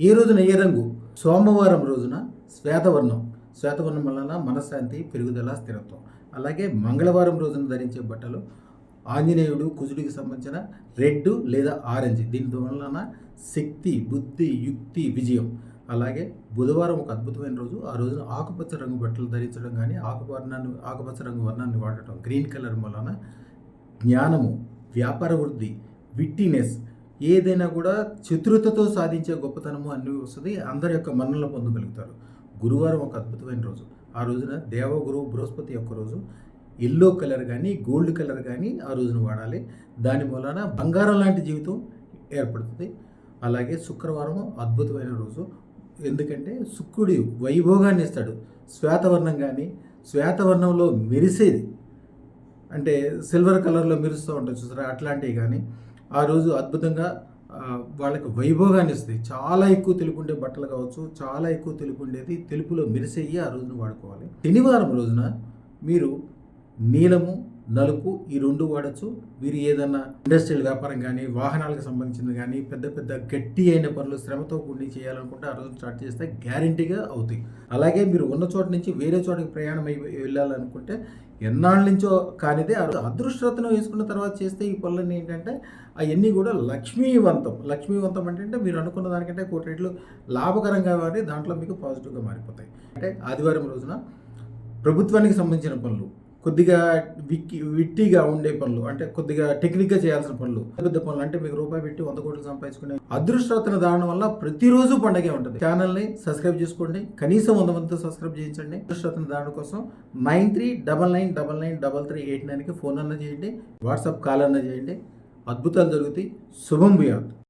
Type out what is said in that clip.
ఏ రోజున ఏ రంగు? సోమవారం రోజున శ్వేతవర్ణం. శ్వేతవర్ణం వలన మనశ్శాంతి, పెరుగుదల, స్థిరత్వం. అలాగే మంగళవారం రోజున ధరించే బట్టలు ఆంజనేయుడు, కుజుడికి సంబంధించిన రెడ్ లేదా ఆరెంజ్. దీని వలన శక్తి, బుద్ధి, యుక్తి, విజయం. అలాగే బుధవారం ఒక అద్భుతమైన రోజు. ఆ రోజున ఆకుపచ్చ రంగు బట్టలు ధరించడం కానీ ఆకుపచ్చ రంగు వర్ణాన్ని వాడటం, గ్రీన్ కలర్ వలన జ్ఞానము, వ్యాపార వృద్ధి, విట్టినెస్, ఏదైనా కూడా చతురతతో సాధించే గొప్పతనము అన్నీ వస్తుంది. అందరి యొక్క మన్ననలు పొందగలుగుతారు. గురువారం ఒక అద్భుతమైన రోజు. ఆ రోజున దేవగురువు బృహస్పతి యొక్క రోజు. ఎల్లో కలర్ కానీ గోల్డ్ కలర్ కానీ ఆ రోజున వాడాలి. దాని వలన బంగారం లాంటి జీవితం ఏర్పడుతుంది. అలాగే శుక్రవారం అద్భుతమైన రోజు. ఎందుకంటే శుక్రుడు వైభోగాన్ని ఇస్తాడు. శ్వేతవర్ణం కానీ శ్వేతవర్ణంలో మెరిసేది అంటే సిల్వర్ కలర్లో మెరుస్తూ ఉంటుంది చూసారా, అట్లాంటివి కానీ ఆ రోజు అద్భుతంగా వాళ్ళకి వైభోగాన్ని ఇస్తుంది. చాలా ఎక్కువ తెలుపు ఉండే బట్టలు కావచ్చు, చాలా ఎక్కువ తెలుపు ఉండేది తెలుపులో మెరిసేయి ఆ రోజున వాడుకోవాలి. శనివారం రోజున మీరు నీలము, నలుపు ఈ రెండు వాడచ్చు. మీరు ఏదన్నా ఇండస్ట్రియల్ వ్యాపారం కానీ వాహనాలకు సంబంధించింది కానీ పెద్ద పెద్ద గట్టి అయిన పనులు శ్రమతో కూడి చేయాలనుకుంటే ఆ రోజు స్టార్ట్ చేస్తే గ్యారంటీగా అవుతాయి. అలాగే మీరు ఉన్న చోట నుంచి వేరే చోటకి ప్రయాణం వెళ్ళాలనుకుంటే ఎన్నాళ్ళ నుంచో కానిదే అదృష్టరత్నం వేసుకున్న తర్వాత చేస్తే ఈ పనులన్నీ ఏంటంటే అవన్నీ కూడా లక్ష్మీవంతం. లక్ష్మీవంతం అంటే మీరు అనుకున్న దానికంటే కోటి రెట్లు లాభకరంగా మారి దాంట్లో మీకు పాజిటివ్గా మారిపోతాయి. అంటే ఆదివారం రోజున ప్రభుత్వానికి సంబంధించిన పనులు, కొద్దిగా విట్టిగా ఉండే పనులు, అంటే కొద్దిగా టెక్నిక్గా చేయాల్సిన పనులు, పెద్ద పనులు అంటే మీకు రూపాయి పెట్టి 100 కోట్లు సంపాదించుకునే అదృష్టరత్న దానం వల్ల ప్రతిరోజు పండగే ఉంటుంది. ఛానల్ని సబ్స్క్రైబ్ చేసుకోండి. కనీసం 100 మందితో సబ్స్క్రైబ్ చేయించండి. అదృష్టరత్న దానం కోసం 9399993389కి ఫోన్ అన్న చేయండి, వాట్సాప్ కాల్ అన్న చేయండి. అద్భుతాలు జరుగుతాయి. శుభం భూయాత్.